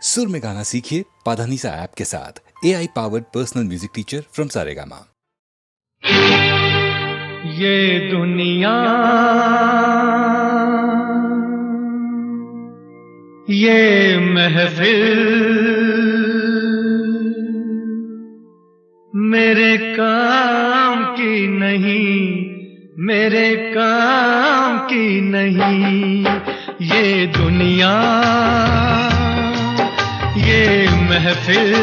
सुर में गाना सीखिए पाधानीसा ऐप के साथ। AI powered personal music teacher from Saregama. ये दुनिया, ये महफिल मेरे काम की नहीं, मेरे काम की नहीं। ये दुनिया, ये महफिल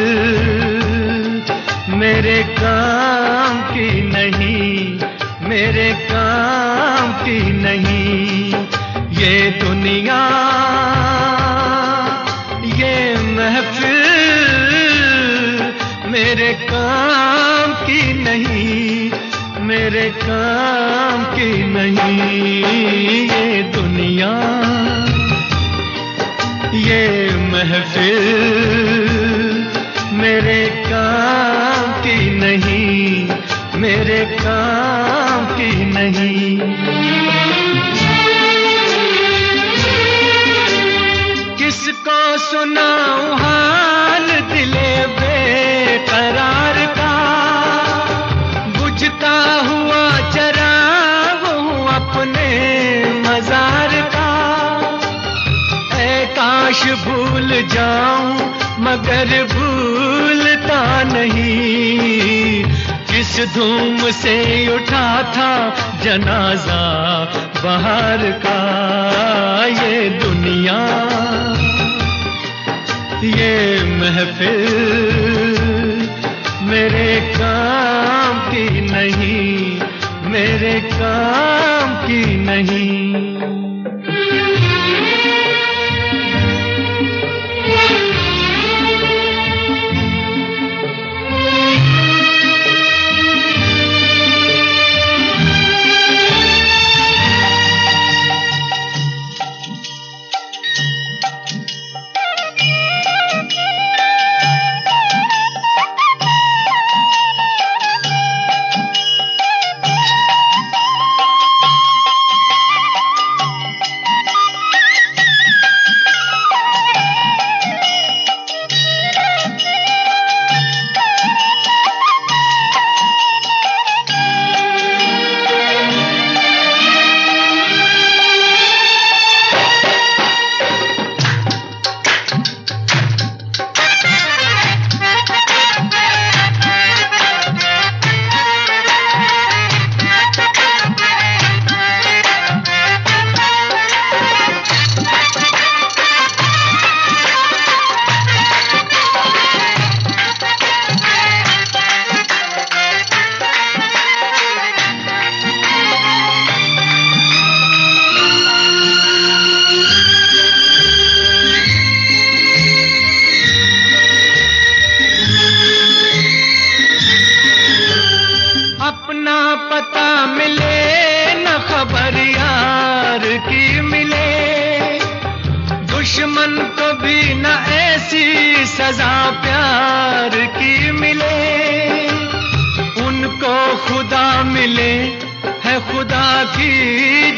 मेरे काम की नहीं, मेरे काम की नहीं। ये दुनिया, ये महफिल मेरे काम की नहीं, मेरे काम की नहीं। ये दुनिया, ये महफिल मेरे काम की नहीं, मेरे काम की नहीं। किसको सुनाऊं हाल दिले बेकरार का, बुझता हुआ चराग हूँ अपने मजार का। ऐ काश भूल जाऊं मगर भूलता नहीं, जिस धूम से उठा था जनाजा बाहर का। ये दुनिया, ये महफिल मेरे काम की नहीं, मेरे काम की नहीं। पता मिले न खबर यार की मिले, दुश्मन को भी न ऐसी सजा प्यार की मिले। उनको खुदा मिले है खुदा की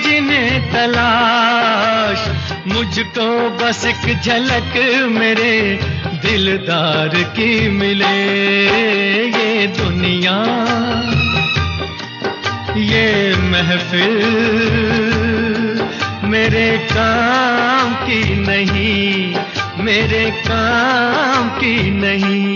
जिन्हें तलाश, मुझको बस एक झलक मेरे दिलदार की मिले। ये दुनिया, ये महफिल मेरे काम की नहीं, मेरे काम की नहीं।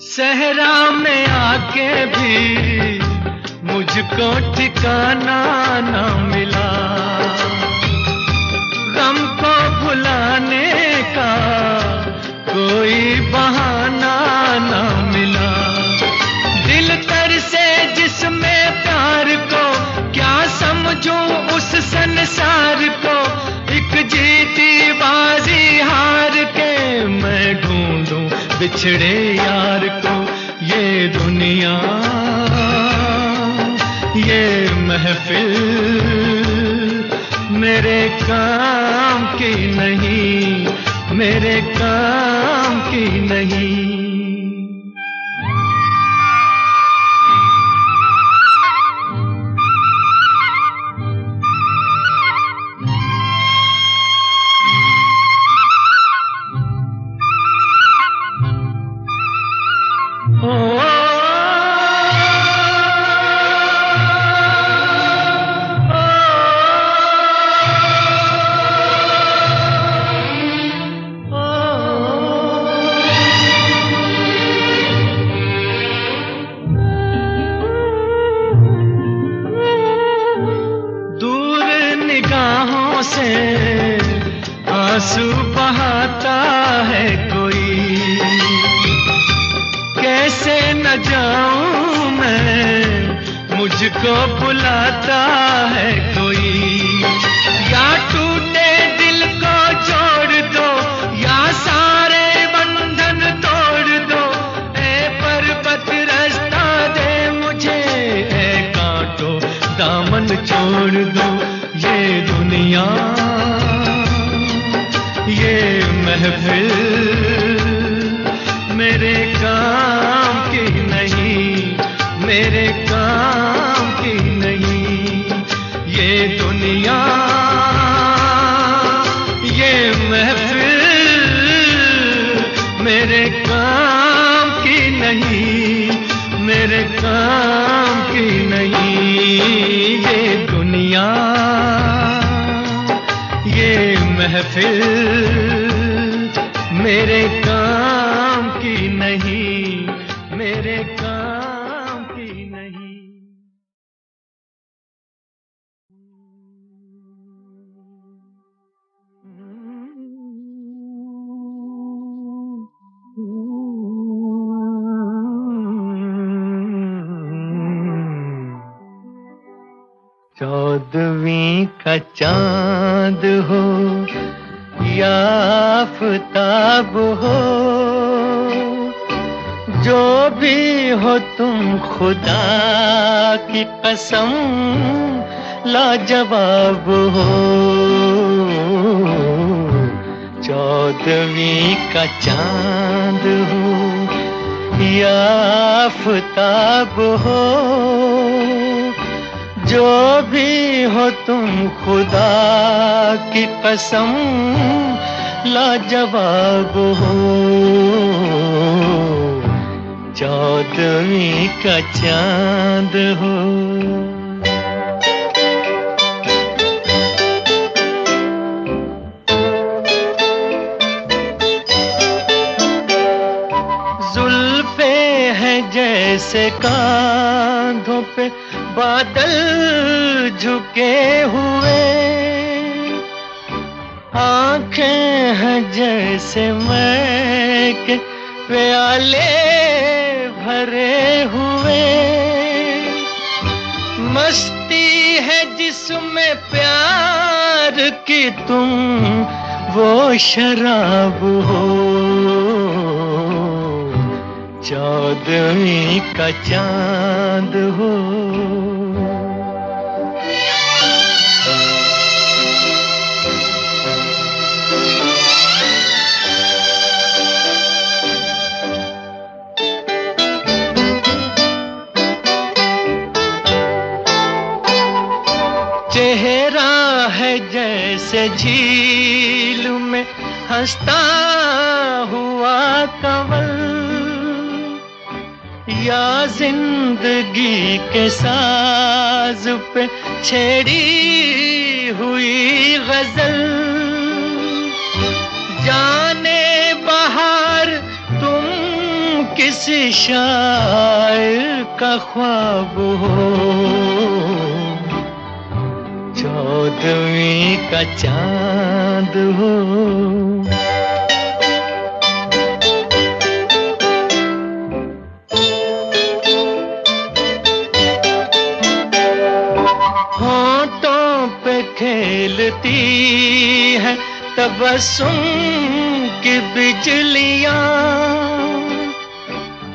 सहरा में आके भी मुझको ठिकाना न मिला, गम को भुलाने का कोई बहाना न मिला। दिल तर से जिसमें प्यार को क्या समझूं उस संसार को, एक जीती बाजी बिछड़े यार को ये दुनिया, ये महफिल मेरे काम की नहीं, मेरे काम की नहीं। आंसू बहाता है कोई, कैसे न जाऊं मैं, मुझको बुलाता है कोई। या टूटे दिल को जोड़ दो, या सारे बंधन तोड़ दो, ऐ पर्वत रास्ता दे मुझे, ऐ कांटो दामन छोड़ दो। ये दुनिया, ये महफिल मेरे काम की नहीं, मेरे काम की नहीं। ये दुनिया, ये महफिल मेरे काम की नहीं, मेरे काम की नहीं। ये दुनिया, ये महफिल मेरे काम की नहीं, मेरे काम की नहीं। चौदहवीं का चांद हो या आफताब हो, जो भी हो तुम खुदा की कसम लाजवाब हो। चौदहवीं का चांद हो या आफताब हो, जो भी हो तुम खुदा की कसम लाजवाब हो। चौदहवीं का चांद हो। जुल्फे हैं जैसे कांधों पे बादल झुके हुए, आंखें हैं जैसे मैं के प्याले भरे हुए। मस्ती है जिसमें प्यार की तुम वो शराब हो। चौदहवीं का चांद हो। चेहरा है जैसे झील में हंसता हुआ कंवल, या जिंदगी के साज पे छेड़ी हुई गजल। जाने बहार तुम किसी शायर का ख्वाब हो। चौदहवीं का चांद हो। होंठों पे खेलती है तबस्सुम की बिजलियां,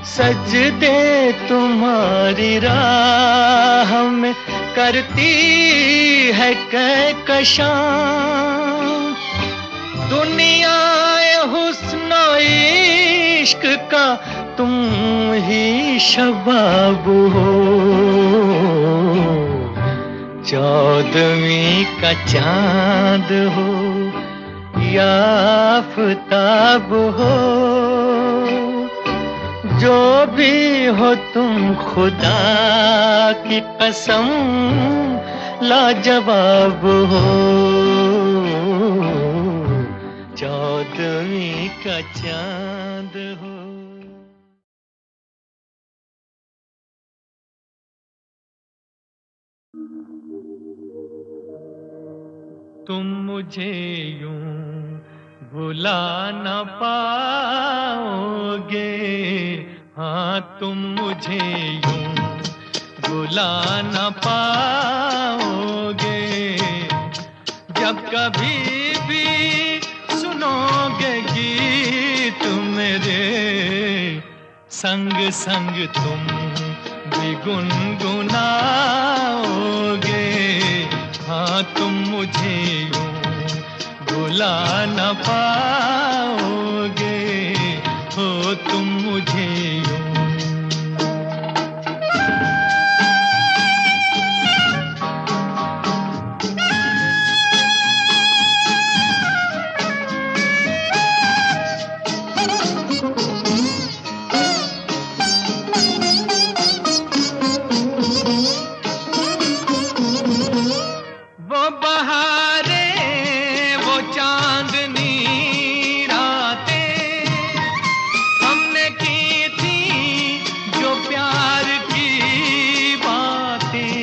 सजदे तुम्हारी राह में करती है कहकशां। दुनिया हुस्न इश्क का तुम ही शबाब हो, चौदहवीं का चांद हो या आफताब हो। जो भी हो तुम खुदा की कसम लाजवाब हो, चौदहवीं का चांद हो। तुम मुझे यूं भुला न पाओगे, हाँ तुम मुझे यूं भुला न पाओगे। जब कभी भी सुनोगे गीत मेरे, संग संग तुम भी गुनगुनाओगे। हाँ तुम मुझे यूं भुला न पाओगे, हो तुम मुझे यूं। वो बहारें वो चांदनी रातें हमने की थी जो प्यार की बातें।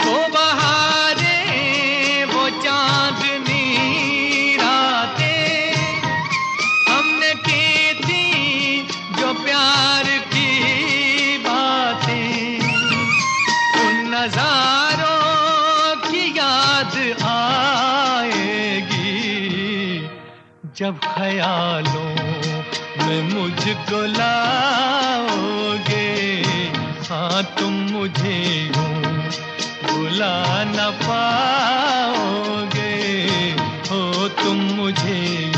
वो बहारें वो चांदनी रातें हमने की थी जो प्यार की बातें। उन नजारों आएगी जब ख्यालों में मुझको लाओगे। हाँ तुम मुझे यूं भुला न पाओगे, हो तुम मुझे यूं।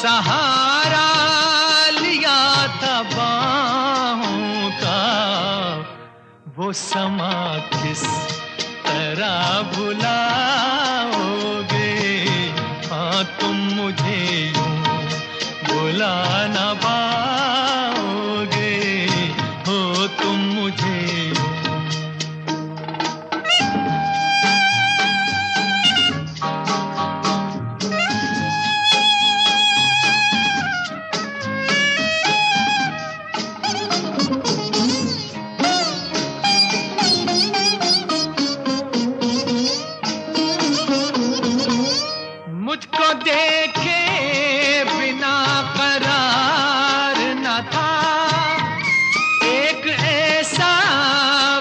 सहारा लिया था बाहों का, वो समा किस तरह भुलाओगे। हाँ तुम मुझे यूं भुला न पाओगे, हो तुम मुझे यूं। मुझको देखे बिना करार न था, एक ऐसा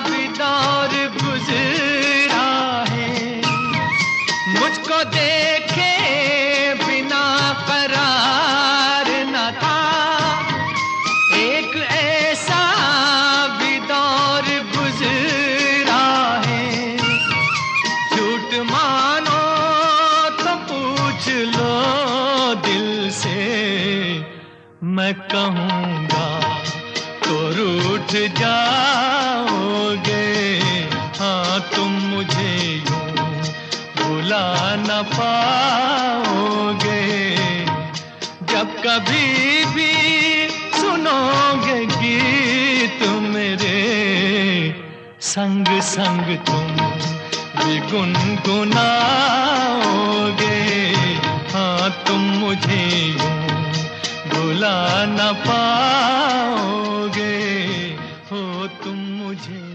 भी दौर गुजरा है। मुझको देखे बिना करार न था, एक ऐसा भी दौर गुजरा है। झूठ मानो लो दिल से, मैं कहूँगा तो रूठ जाओगे। हाँ तुम मुझे यूं भुला न पाओगे। जब कभी भी सुनोगे गीत मेरे, संग संग तुम भी गुनगुनाओगे। हाँ तुम मुझे यूं भुला न पाओगे, हो तुम मुझे यूं।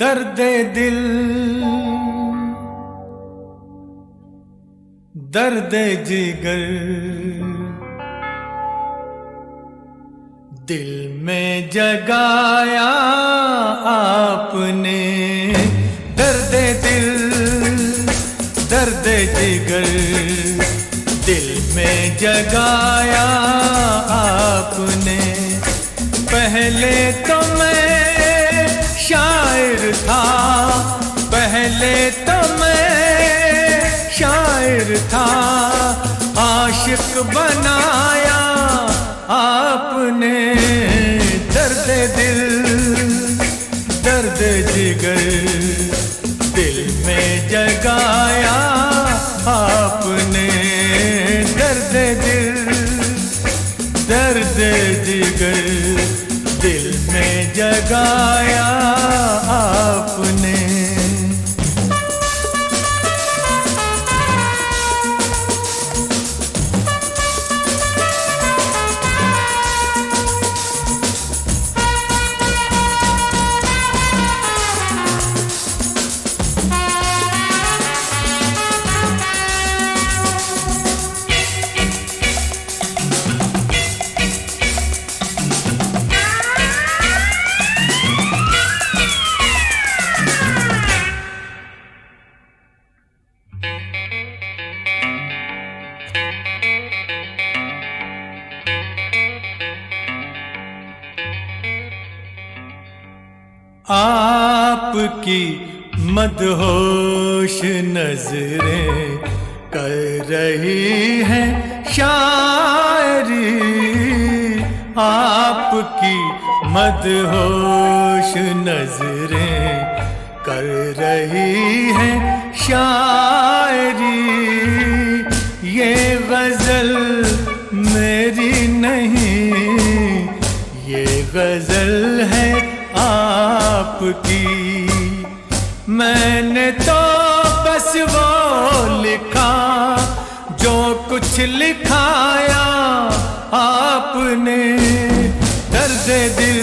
दर्द दिल, दर्द जिगर, दिल में जगाया आपने। दर्द दिल, दर्द जिगर, दिल में जगाया आपने। पहले तो मैं शायर था, पहले तो मैं शायर था, आशिक बनाया आपने। दर्द दिल, दर्द जिगर, दिल में जगाया आपने। दर्द दिल, दर्द जिगर, दिल में जगाया आपने। आपकी मदहोश नजरें कर रही हैं शायरी। आपकी मदहोश नजरें कर रही हैं शायरी। ये गजल मेरी नहीं, ये गजल है आपकी। मैंने तो बस वो लिखा जो कुछ लिखाया आपने। दर्द दिल,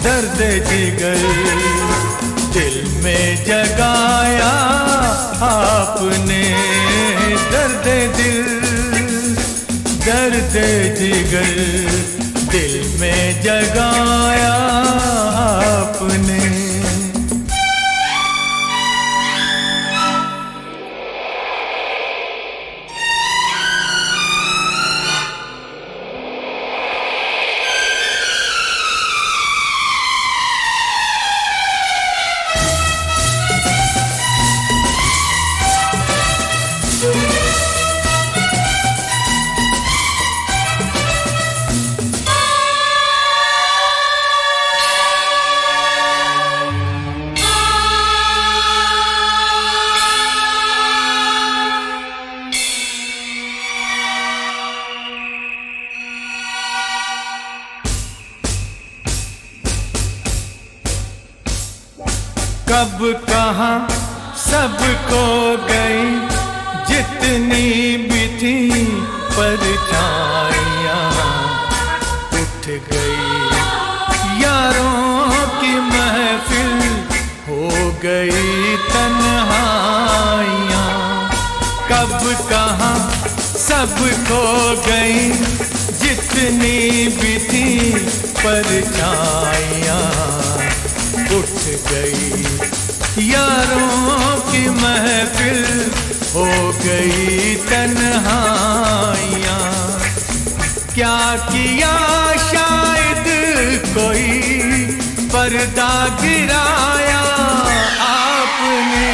दर्द जिगर, दिल में जगाया आपने। दर्द दिल, दर्द जिगर, दिल में जगाया आपने। कब कहाँ सबको गई जितनी भी थी परछाइयाँ, उठ गई यारों गई तन्हाइयाँ, कब कहाँ सब खो गई जितनी भी थी परछाइयाँ, उठ गई यारों की महफिल, हो गई तन्हाइयाँ। क्या किया शायद कोई पर्दा गिराया आपने,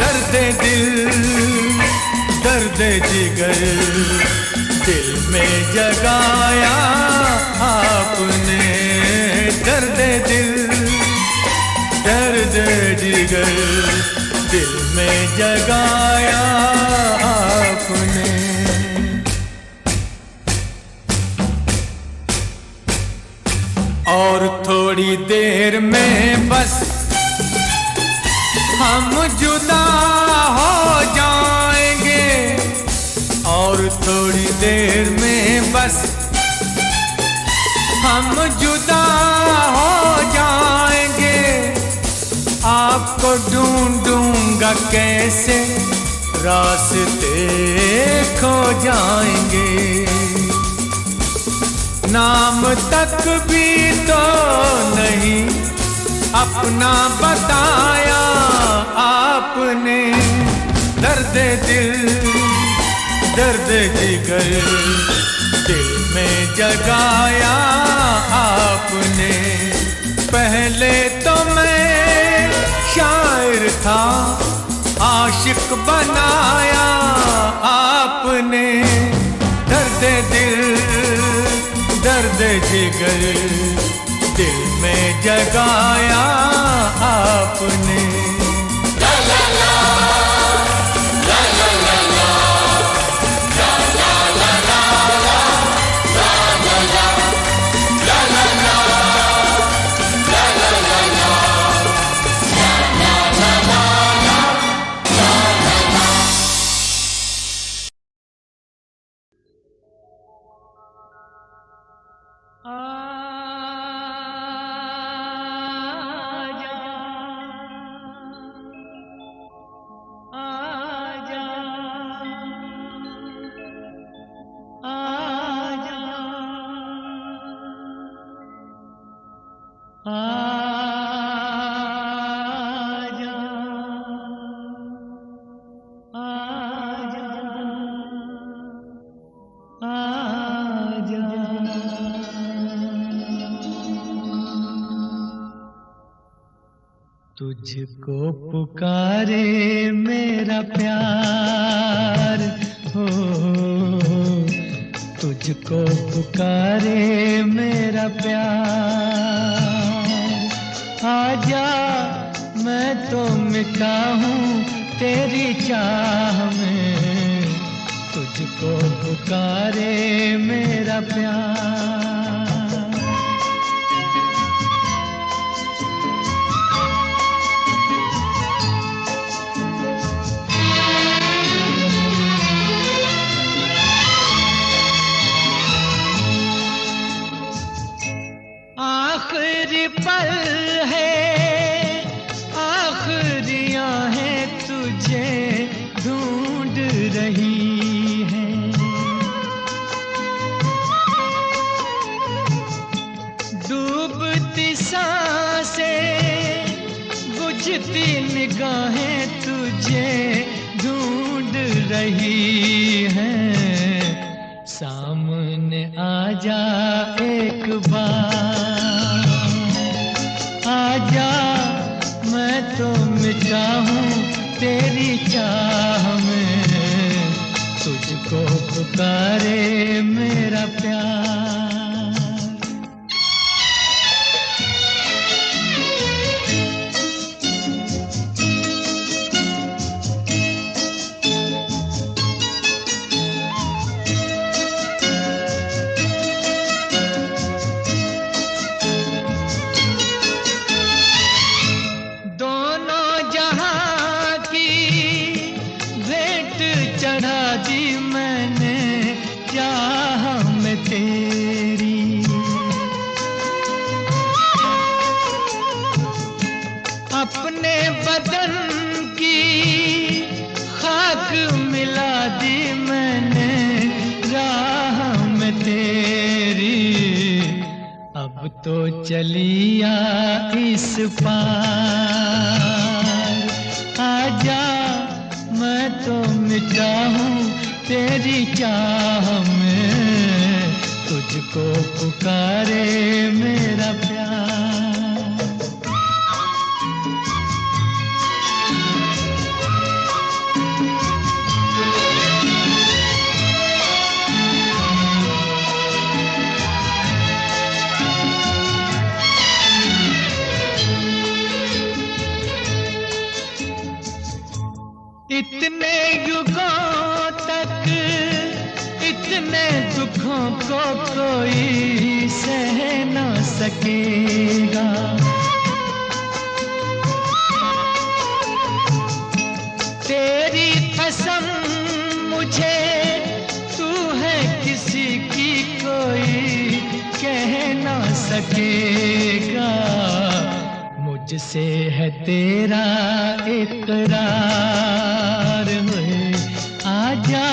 दर्द दिल दर्द जिगर दिल में जगाया आपने, दर्द दिल दर्द जिगर दिल में जगाया आपने। और थोड़ी देर में बस हम जुदा हो जाएंगे, और थोड़ी देर में बस हम जुदा हो जाएंगे। आपको ढूंढूंगा कैसे रास्ते खो जाएंगे, नाम तक भी तो नहीं अपना बताया आपने, दर्द दिल दर्द जिगर दिल में जगाया आपने। पहले तो मैं शायर था, आशिक बनाया आपने, दर्द दिल दर्द जिगर दिल में जगाया आपने। तुझको पुकारे मेरा प्यार हो, तुझको पुकारे मेरा प्यार। आजा मैं तो मिटा हूँ तेरी चाह में, तुझको पुकारे मेरा प्यार। आखिरी पल है, आखिरियां हैं तुझे ढूंढ रही हैं, डूबती सांसें बुझती निगाहें तुझे ढूंढ रही हैं। सामने आजा एक बार, आजा मैं तो मिटा हूँ तेरी चाह में, तुझको पुकारे मेरा प्यार। चढ़ा दी मैंने चाह में तेरी, अब तो चलिया इस पार, आजा मैं तो मिटा हूँ तेरी चाह में, तुझको पुकारे मेरा प्यार। इतने युगों तक इतने दुखों को कोई सह न सकेगा, तेरी कसम मुझे तू है किसी की कोई कह न सकेगा, मुझसे है तेरा इकरार है, आजा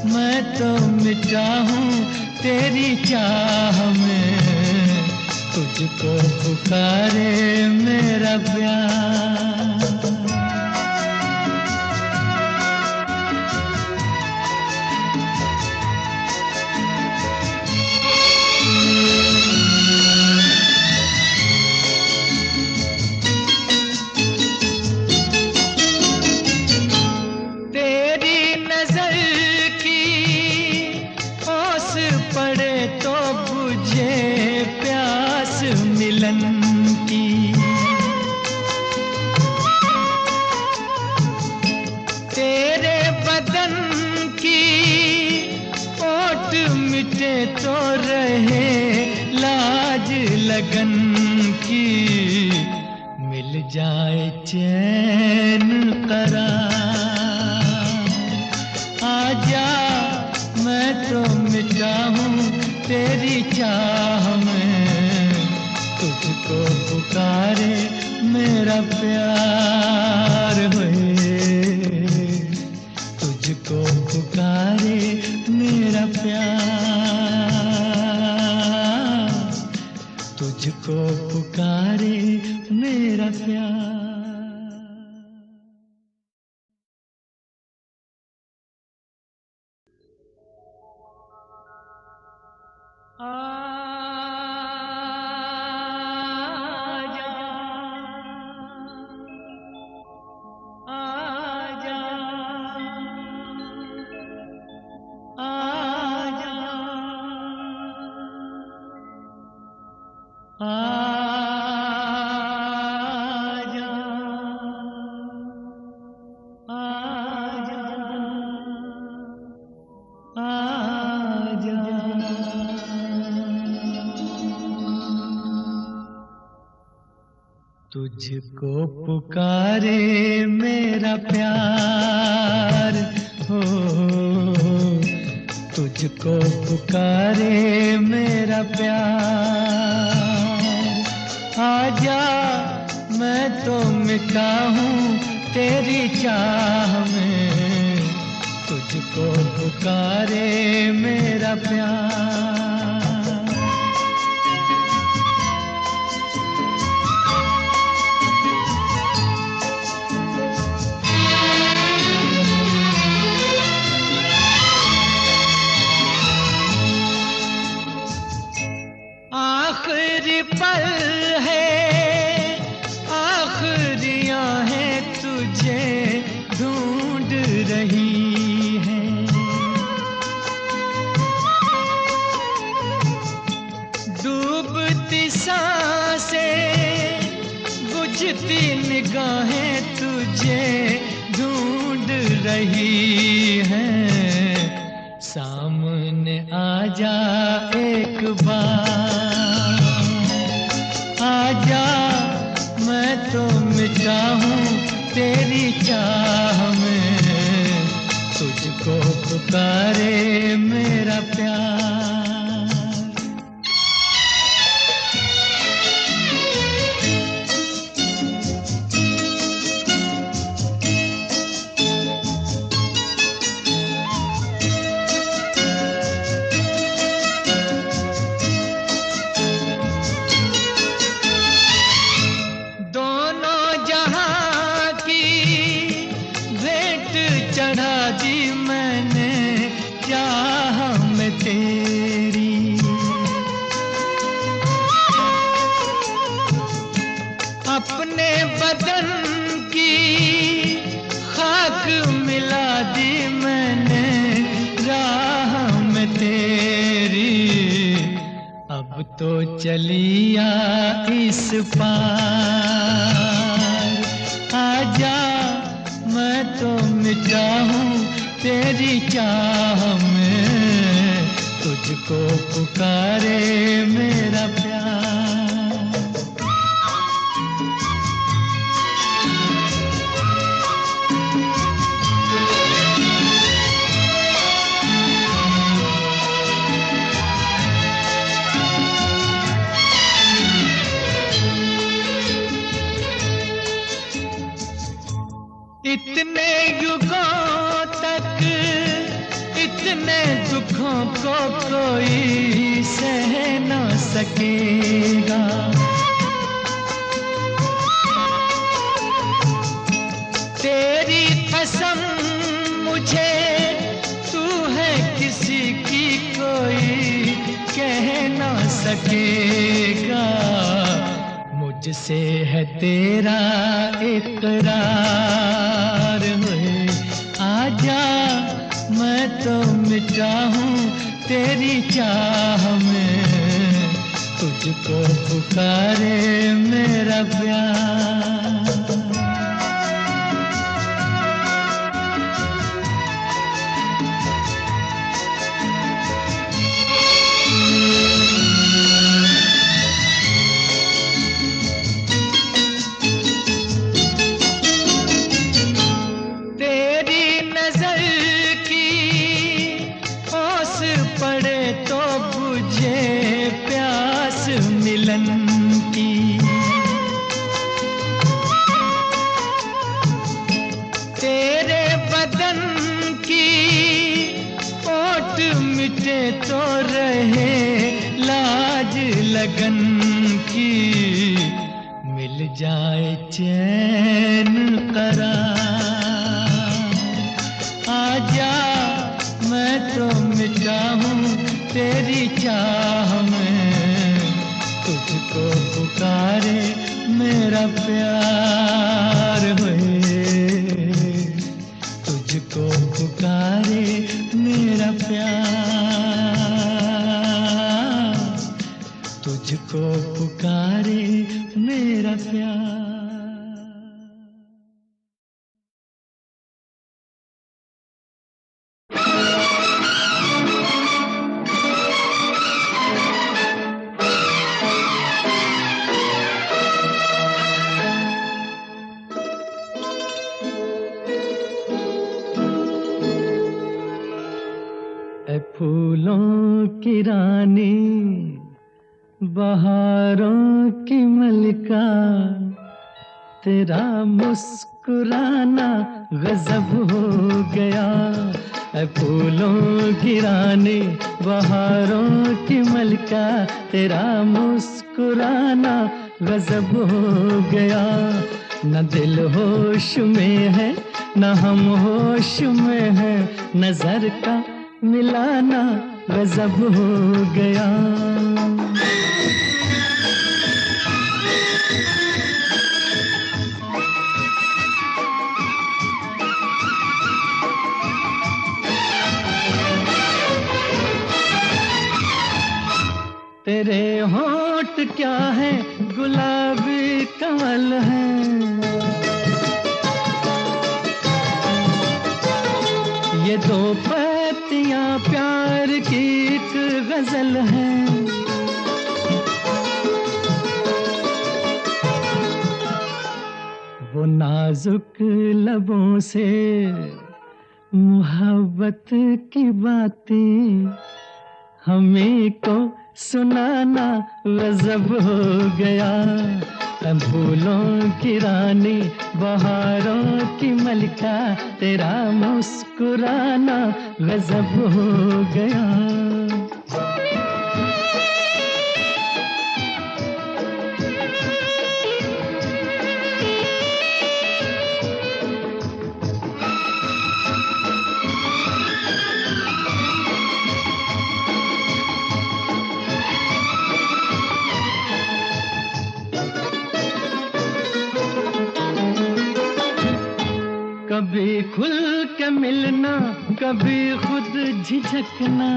मैं तो मिटा हूँ तेरी चाह में, तुझको पुकारे मेरा प्यार। तेरे बदन की ओट मिटे तो रहे लाज लगन की, मिल जाए चैन करार, आजा मैं तो मिटा हूँ तेरी चाह में, तुझको पुकारे मेरा प्यार है, तुझको पुकारे मेरा प्यार, तुझको पुकारे मेरा प्यार। तुझको पुकारे मेरा प्यार हो, तुझको पुकारे मेरा प्यार, आजा मैं तो मिटा हूँ तेरी चाह में, तुझको पुकारे मेरा प्यार। आखिरी पल है, आखिरियां हैं तुझे ढूंढ रही हैं, डूबती सांसें बुझती निगाहें तुझे ढूंढ रही हैं, सामने आजा एक बार, आजा मैं तो मिटा हूँ तेरी चाह में, तुझको पुकारे मेरा प्यार। तो चलिया इस पार, आजा मैं तो मिटा हूँ तेरी चाह में, तुझको पुकारे मेरा प्यार। इतने युगों तक इतने दुखों को कोई सह न सकेगा, तेरी कसम मुझे तू है किसी की कोई कह न सकेगा, मुझसे है तेरा इकरार है। आजा मैं तो मिटा हूँ तेरी चाह में, तुझको पुकारे मेरा प्यार। तेरे बदन की ओट मिटे तो रहे लाज लगन की, मिल जाए चैन करार। आजा मैं तो मिटा हूँ तेरी चाह में, तुझको पुकारे मेरा प्यार है, तुझको पुकारे मेरा प्यार, तुझको पुकारे मेरा प्यार। फूलों की रानी बहारों की मलिका, तेरा मुस्कुराना गजब हो गया। फूलों की रानी बहारों की मलिका, तेरा मुस्कुराना गजब हो गया। न दिल होश में है न हम होश में है, नजर का मिलाना गजब हो गया। तेरे होंठ क्या है गुलाबी कमल है, ये दो पत्तियां प्यार की एक गजल है। वो नाजुक लबों से मोहब्बत की बातें हमें को सुनाना गजब हो गया। फूलों की रानी बहारों की मलिका, तेरा मुस्कुराना गजब हो गया। कभी खुल के मिलना, कभी खुद झिझकना,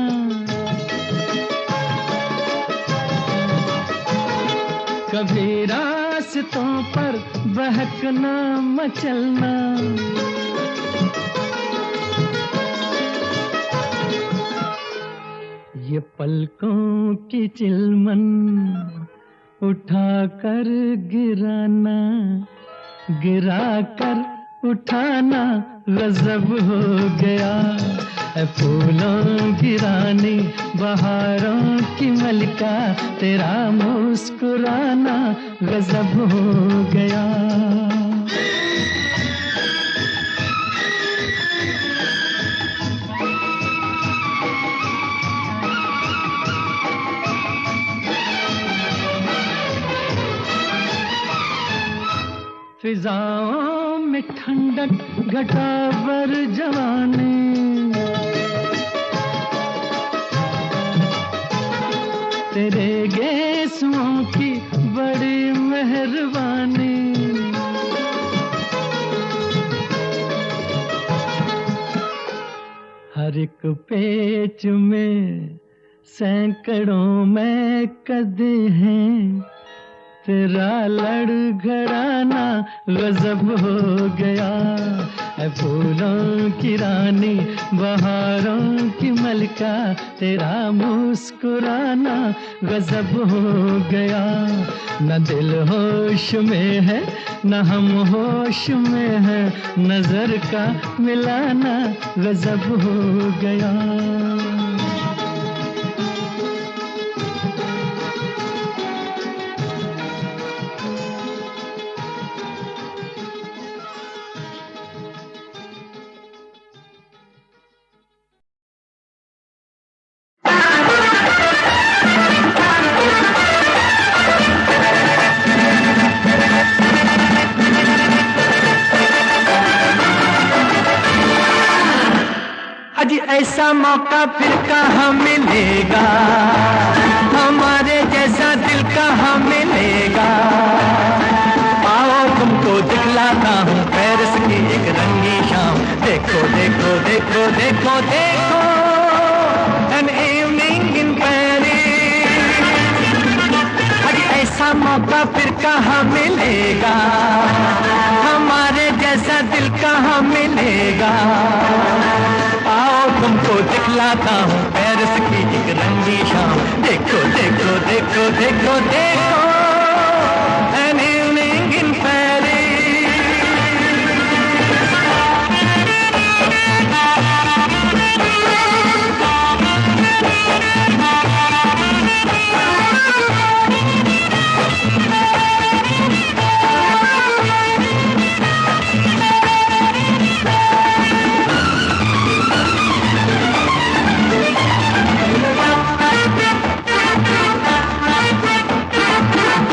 कभी रास्तों पर बहकना मचलना। ये पलकों की चिलमन उठा कर गिराना, गिरा कर उठाना गजब हो गया। फूलों की रानी बहारों की मलिका, तेरा मुस्कुराना गजब हो गया। फिजाओं में ठंडक घटावर जवानी, तेरे गेसुओं की बड़ी मेहरबानी। हर एक पेच में सैकड़ों में कदे हैं, तेरा लड़खड़ाना गजब हो गया। फूलों की रानी बहारों की मलिका, तेरा मुस्कुराना गजब हो गया। न दिल होश में है न हम होश में है, नजर का मिलाना गजब हो गया। ऐसा मौका फिर कहाँ मिलेगा, हमारे जैसा दिल कहाँ मिलेगा। आओ तुमको दिखलाता हूँ पेरिस की एक रंगी शाम। देखो देखो देखो देखो देखो an evening in Paris। अरे ऐसा मौका फिर कहाँ मिलेगा, हमारे जैसा दिल कहाँ मिलेगा। आओ तुमको दिखलाता हूँ पेरिस की एक रंगी शाम। देखो देखो देखो देखो देखो an evening in Paris।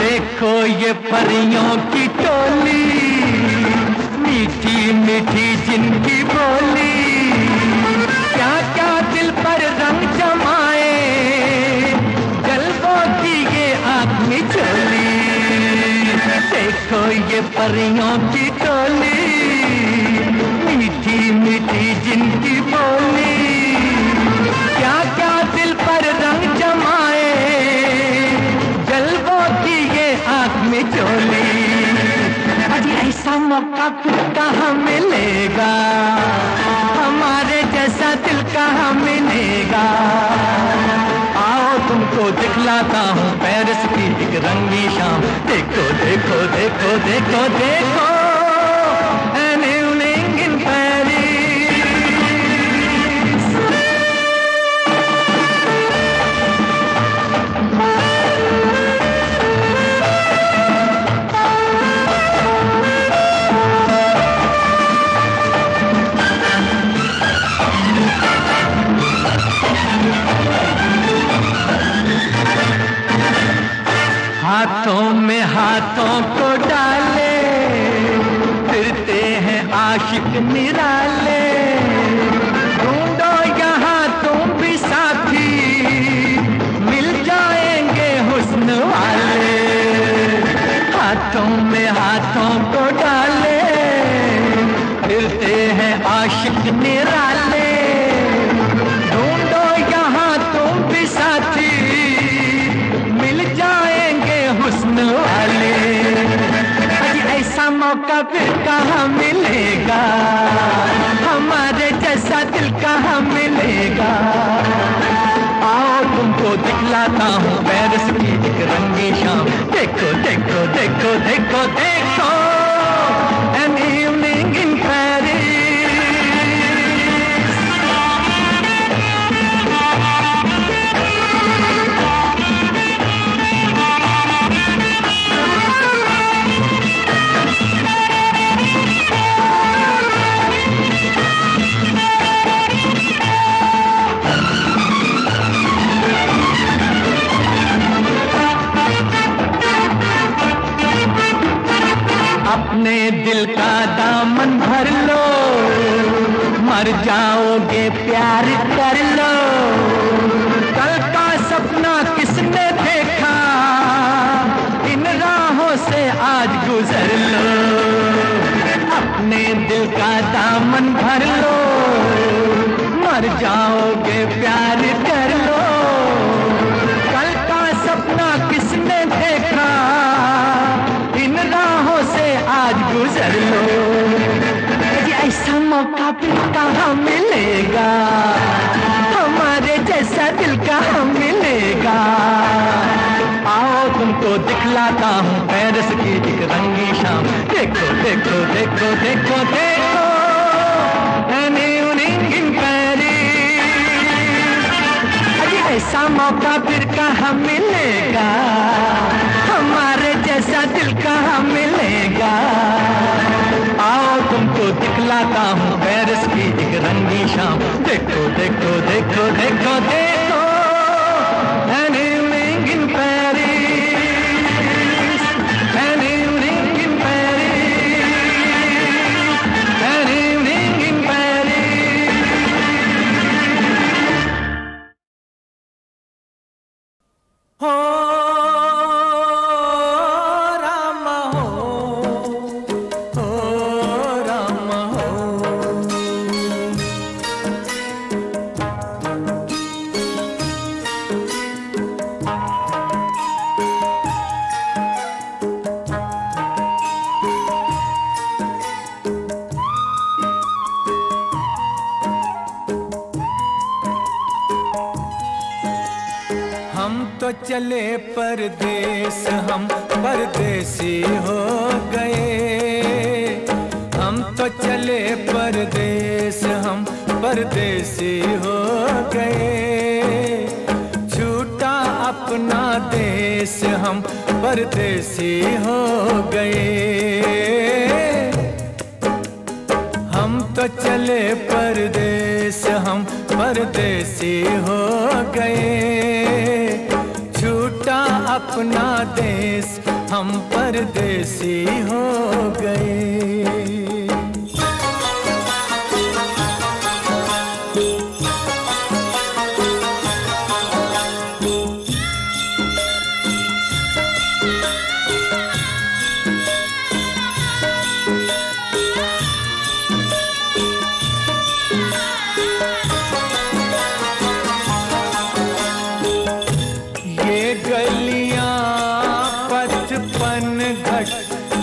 देखो ये परियों की टोली, मीठी मीठी जिनकी बोली, क्या क्या दिल पर रंग जमाए, जलवों की ये आँख मिचोली। देखो ये परियों की टोली, मीठी मीठी जिनकी बोली, क्या क्या दिल पर रंग जमाए, जलवों की ये आँख में चोली। अजी ऐसा मौका फिर कहाँ मिलेगा, हमारे जैसा दिल कहाँ मिलेगा। आओ तुमको दिखलाता हूँ पेरिस की एक रंगी शाम। देखो देखो देखो देखो देखो an evening in Paris। हाथों में हाथों को डाले, फिरते हैं आशिक निराले। ढूंढो यहाँ तुम भी साथी, मिल जाएंगे हुस्न वाले। हाथों में हाथों को डाले, फिरते हैं आशिक निराले। ढूंढो यहाँ तुम भी साथी, मिल जाएंगे हुस्न वाले। आज ऐसा मौका फिर कहाँ मिलेगा, हमारे जैसा दिल कहाँ मिलेगा। आओ तुमको दिखलाता हूँ पेरिस की एक रंगी शाम। देखो देखो देखो देखो देखो an evening in Paris। अपने दिल का दामन भर लो, मर जाओगे प्यार कर लो। कल का सपना किसने देखा, इन राहों से आज गुजर लो। अपने दिल का दामन भर लो, मर जाओगे प्यार कर लो। कल का सपना किसने देखा, इन राहों से आज गुजर लो। ये ऐसा मौका फिर कहाँ मिलेगा, हमारे जैसा दिल कहाँ मिलेगा। आओ तुमको दिखलाता हूँ पेरिस की एक रंगी शाम। देखो देखो देखो देखो देखो an evening in Paris। ऐसा मौका फिर कहाँ मिलेगा, हमारे जैसा दिल कहाँ मिलेगा। आओ तुमको दिखलाता हूँ पेरिस की एक रंगी शाम। देखो देखो देखो देखो देखो an evening in Paris, an evening in Paris, an evening in Paris। हो राम हो राम हो। हम तो चले परदेस, हम परदेसी हो गए। हम तो चले परदेस, हम परदेसी हो गए। छूटा अपना देश, हम परदेसी हो गए। हम तो चले परदेस, हम परदेसी हो गए। छूटा अपना देश, हम परदेसी हो गए।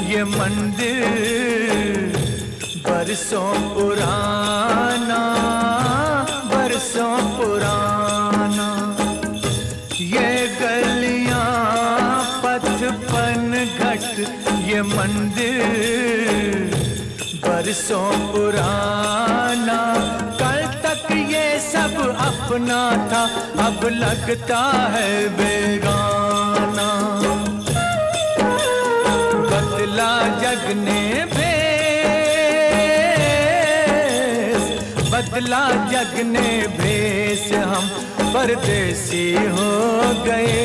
ये मंदिर बरसों पुराना, बरसों पुराना। ये गलियां पचपन घट, ये मंदिर बरसों पुराना। कल तक ये सब अपना था, अब लगता है बेगाना। बदला जग ने भेस, बदला जग ने भेस, हम परदेसी हो गए।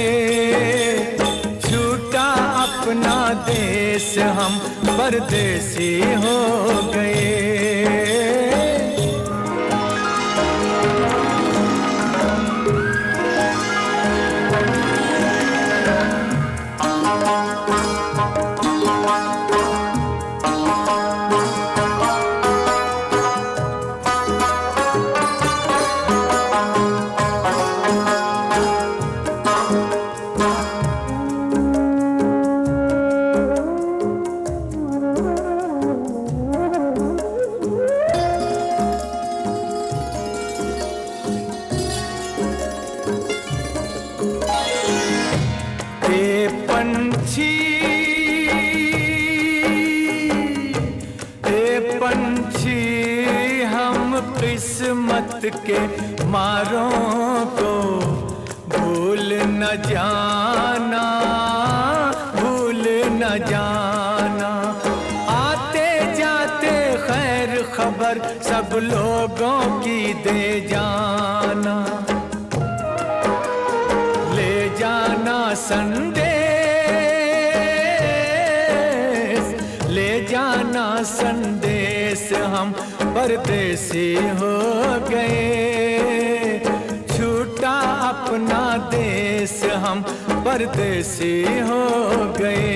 छूटा अपना देश, हम परदेसी हो गए। के मारों को भूल न जाना, भूल न जाना। आते जाते खैर खबर सब लोगों की दे जाना, ले जाना संदेश, ले जाना संदेश। हम परदेसी हो गए, छूटा अपना देश, हम परदेसी हो गए।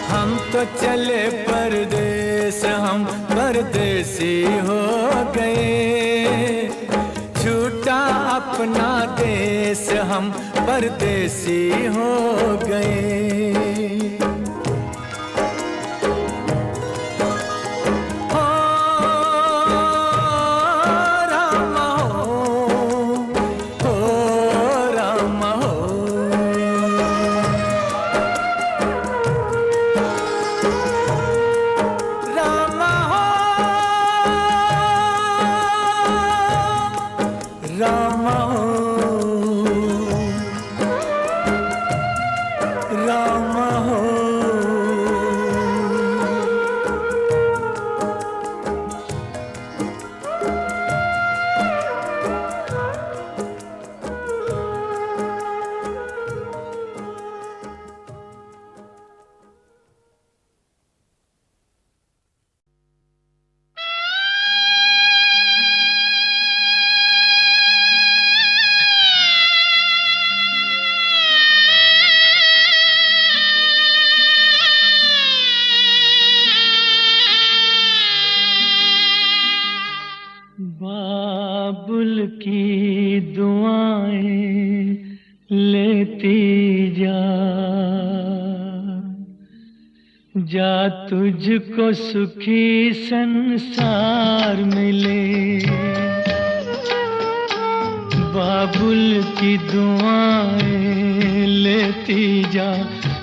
हम तो चले परदेस, हम परदेसी हो गए, छूटा अपना देश, हम परदेसी हो गए। बाबुल की दुआएं लेती जा, जा तुझको सुखी संसार मिले। बाबुल की दुआएं लेती जा,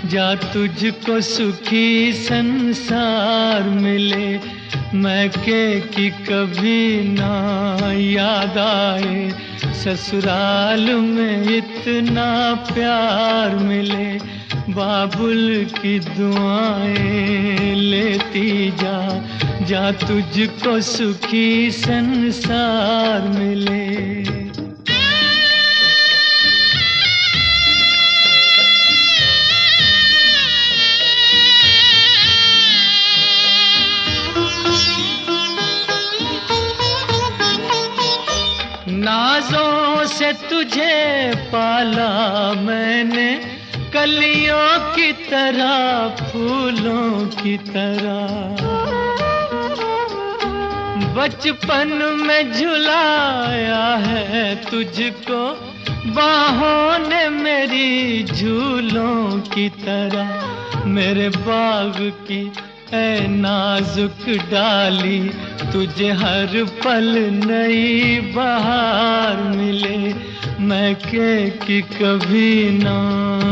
जा तुझको सुखी संसार मिले। मैके की कभी ना याद आए, ससुराल में इतना प्यार मिले। बाबुल की दुआएं लेती जा, जा तुझको सुखी संसार मिले। नाज़ों से तुझे पाला मैंने, कलियों की तरह फूलों की तरह। बचपन में झुलाया है तुझको बाहों ने मेरी झूलों की तरह। मेरे बाग की ऐ नाजुक डाली, तुझे हर पल नई बहार मिले। मैके की कभी ना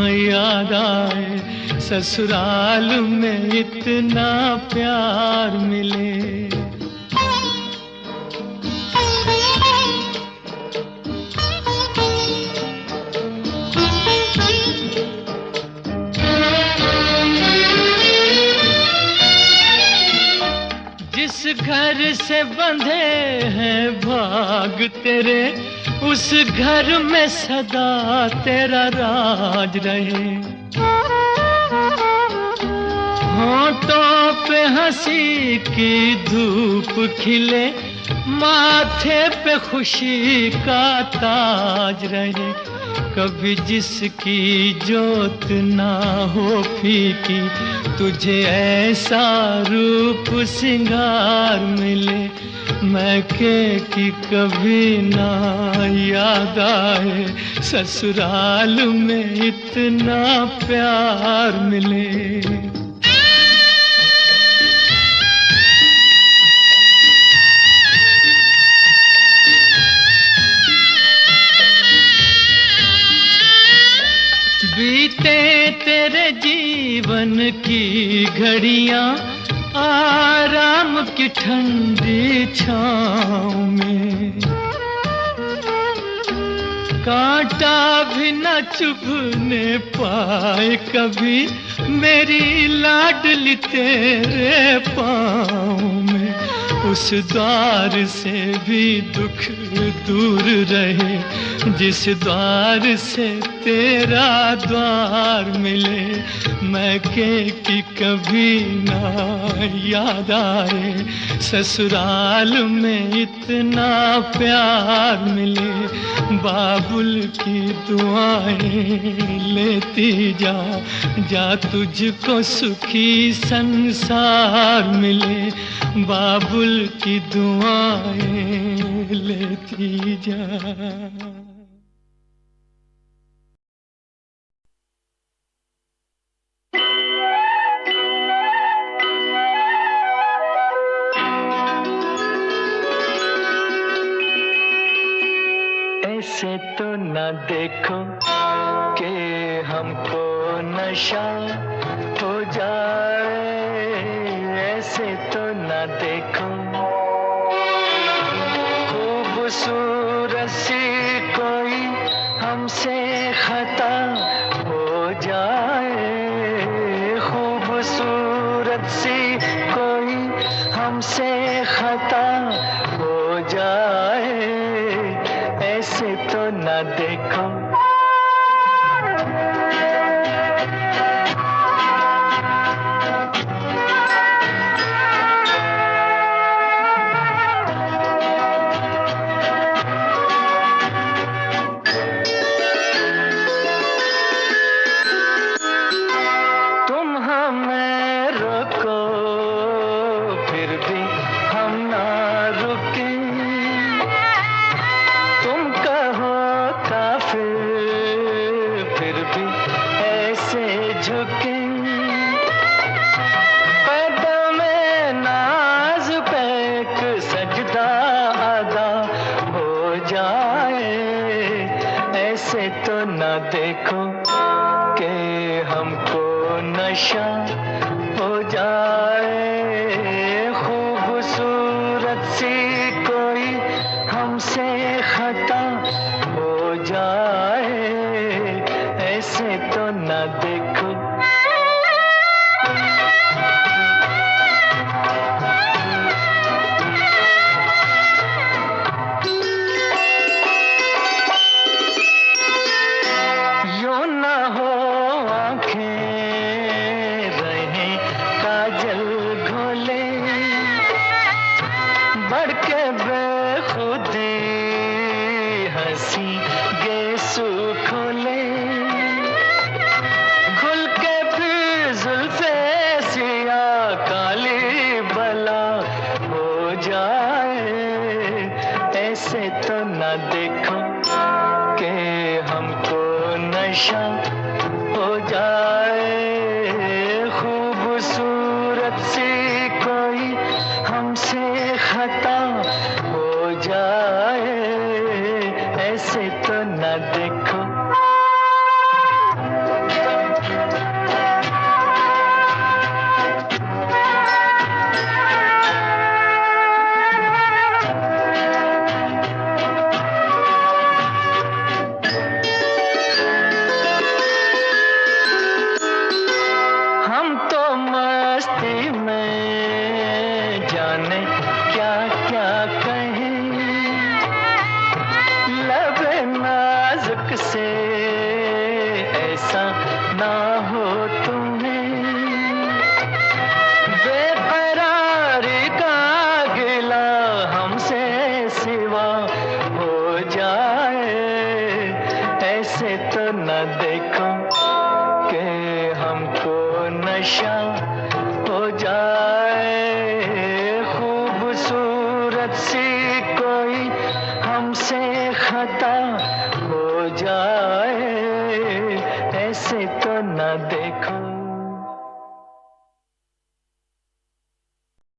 याद आए, ससुराल में इतना प्यार मिले। जिस घर से बंधे हैं भाग तेरे, उस घर में सदा तेरा राज रहे। होठों पे हंसी की धूप खिले, माथे पे खुशी का ताज रहे। कभी जिसकी जोत ना हो फीकी, तुझे ऐसा रूप सिंगार मिले। मैके की कभी ना याद आए, ससुराल में इतना प्यार मिले। बीते तेरे जीवन की घड़ियां आराम की ठंडी छाँव में, कांटा भी न चुभने पाए कभी मेरी लाडली तेरे पाँव में। उस द्वार से भी दुख दूर रहे जिस द्वार से तेरा द्वार मिले। मैं कि कभी ना याद आए ससुराल में इतना प्यार मिले। बाबुल की दुआएं लेती जा, जा तुझको सुखी संसार मिले। बाबुल की दुआएं लेती जा। ऐसे तो न देखो कि हमको नशा हो जाए, ऐसे तो न देखो खूबसूरत सी कोई हमसे खता हो जाए, खूबसूरत सी कोई हमसे खता हो जाए, ऐसे तो न देखो। तुम हमें रोको फिर भी हम ना रुके, तुम कहो काफिर फिर भी ऐसे झुके। कदम नाज पे एक सजदा अदा हो जाए, ऐसे तो न देखो कि हमको नशा हो जाए, खूबसूरत सी कोई हमसे खता हो जाए, ऐसे तो न देखो। यूं न हो आंखें रहें काजल घोले, बढ़ के बेखुदी हंसी गेसू खोले, खुल के फिर जुल्फे सिया काली बला हो जाए, ऐसे तो न देखो कि हमको नशा हो जाए, खूबसूरत सी कोई हमसे खता हो जाए, ऐसे तो न देखो। हम तो मस्ती में जाने क्या क्या कहें, लबे नाजुक से ऐसा ना हो तुम्हें, बेकरारी का गिला हमसे सिवा हो जाए, ऐसे तो न देखो कि हमको नशा हो जाए, खूबसूरत सी कोई हमसे खता